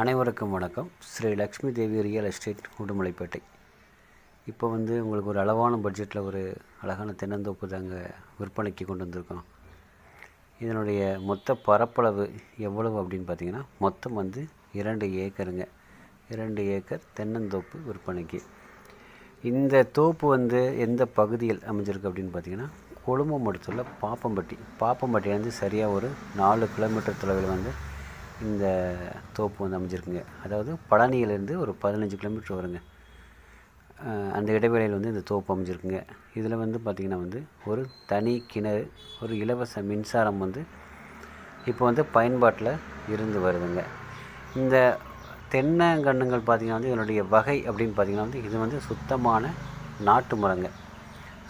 அனைவருக்கும் வணக்கம். Sri Lakshmi Devi real estate Udumalaipettai. இப்போ உங்களுக்கு ஒரு அளவான பட்ஜெட்டில் ஒரு அழகான தென்னந்தோப்பு தாங்க விற்பனைக்கு கொண்டு வந்திருக்கோம். இதனுடைய மொத்த பரப்பளவு எவ்வளவு அப்படின்னு பார்த்தீங்கன்னா, மொத்தம் 2 ஏக்கருங்க. 2 ஏக்கர் தென்னந்தோப்பு விற்பனைக்கு. இந்த தோப்பு எந்த பகுதியில் அமைஞ்சிருக்கு அப்படின்னு பார்த்தீங்கன்னா, கொழும்பமடுத்தூரில் பாப்பம்பட்டியிலேருந்து சரியாக ஒரு 4 கிலோமீட்டர் தொலைவில் இந்த தோப்பு அமைஞ்சிருக்குங்க. அதாவது பழனியிலேருந்து ஒரு 15 கிலோமீட்டர் வருங்க. அந்த இடைவேளையில் இந்த தோப்பு அமைஞ்சிருக்குங்க. இதில் பார்த்திங்கன்னா ஒரு தனி கிணறு, ஒரு இலவச மின்சாரம் இப்போ பயன்பாட்டில் இருந்து வருதுங்க. இந்த தென்னங்கன்றுங்கள் பார்த்திங்கன்னா இதனுடைய வகை அப்படின்னு பார்த்திங்கன்னா இது சுத்தமான நாட்டு மரங்க.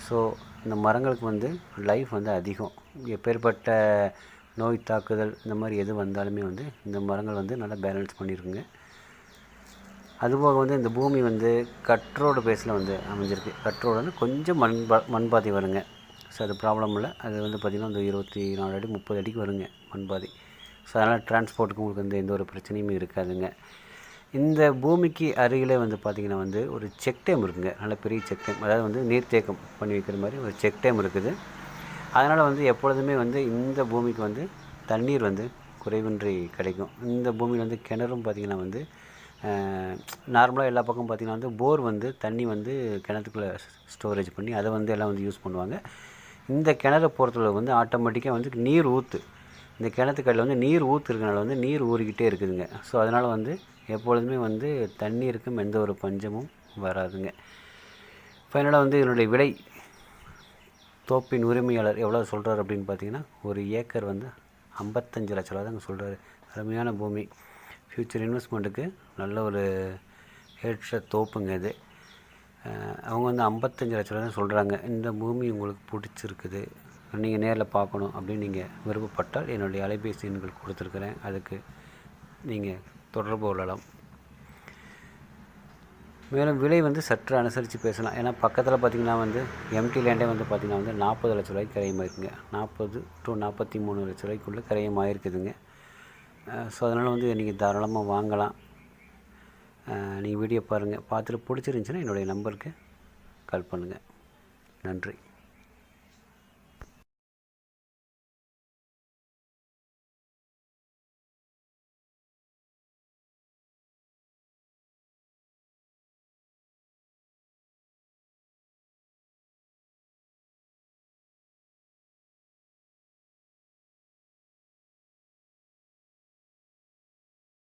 ஸோ இந்த மரங்களுக்கு லைஃப் அதிகம். எப்பேற்பட்ட நோய் தாக்குதல் இந்த மாதிரி எது வந்தாலுமே இந்த மரங்கள் நல்லா பேலன்ஸ் பண்ணியிருக்குங்க. அதுபோக இந்த பூமி கட்ரோடு பேஸில் அமைஞ்சிருக்கு. கட்ரோடு கொஞ்சம் மண்பாதி வருங்க. ஸோ அது ப்ராப்ளம் இல்லை. அது பார்த்திங்கன்னா 24 அடி 30 அடிக்கு வருங்க மண்பாதி. ஸோ அதனால் டிரான்ஸ்போர்ட்டுக்கு உங்களுக்கு எந்த ஒரு பிரச்சனையுமே இருக்காதுங்க. இந்த பூமிக்கு அருகிலே பார்த்திங்கன்னா ஒரு செக் டேம் இருக்குங்க. நல்ல பெரிய செக் டேம், அதாவது நீர்த்தேக்கம் பண்ணி வைக்கிற மாதிரி ஒரு செக் டேம் இருக்குது. அதனால் எப்பொழுதுமே இந்த பூமிக்கு தண்ணீர் குறைவின்றி கிடைக்கும். இந்த பூமியில் கிணறும் பார்த்திங்கன்னா நார்மலாக எல்லா பக்கம் பார்த்திங்கன்னா போர் தண்ணி கிணத்துக்குள்ளே ஸ்டோரேஜ் பண்ணி அதை எல்லாம் யூஸ் பண்ணுவாங்க. இந்த கிணறு பொறுத்தளவு ஆட்டோமேட்டிக்காக நீர் ஊற்று, இந்த கிணத்துக்கடியில் நீர் ஊற்று இருக்கனால நீர் ஊறிக்கிட்டே இருக்குதுங்க. ஸோ அதனால் எப்பொழுதுமே தண்ணீருக்கும் எந்த ஒரு பஞ்சமும் வராதுங்க. ஃபைனலாக இதனுடைய விலை தோப்பின் உரிமையாளர் எவ்வளோ சொல்கிறார் அப்படின்னு பார்த்தீங்கன்னா, ஒரு ஏக்கர் 55 லட்ச ரூபா தாங்க சொல்கிறாரு. அருமையான பூமி, ஃப்யூச்சர் இன்வெஸ்ட்மெண்ட்டுக்கு நல்ல ஒரு ஏற்ற தோப்புங்க இது. அவங்க 55 லட்ச ரூபா தான் சொல்கிறாங்க. இந்த பூமி உங்களுக்கு பிடிச்சிருக்குது, நீங்கள் நேரில் பார்க்கணும் அப்படின்னு நீங்கள் விருப்பப்பட்டால் என்னுடைய அலைபேசி எண்கள் கொடுத்துருக்குறேன். அதுக்கு நீங்கள் தொடர்பு கொள்ளலாம். மேலும் விலை சற்று அனுசரித்து பேசலாம். ஏன்னா பக்கத்தில் பார்த்திங்கன்னா எம்டி லேண்டே பார்த்திங்கன்னா 40 லட்ச ரூபாய்க்கு கரையமாயிருக்குங்க. 40 to 43 லட்ச ரூபாய்க்குள்ளே கரையமாயிருக்குதுங்க. ஸோ அதனால் நீங்கள் தாராளமாக வாங்கலாம். நீங்கள் வீடியோ பாருங்கள், பார்த்துட்டு பிடிச்சிருந்துச்சின்னா என்னுடைய நம்பருக்கு கால் பண்ணுங்கள். நன்றி.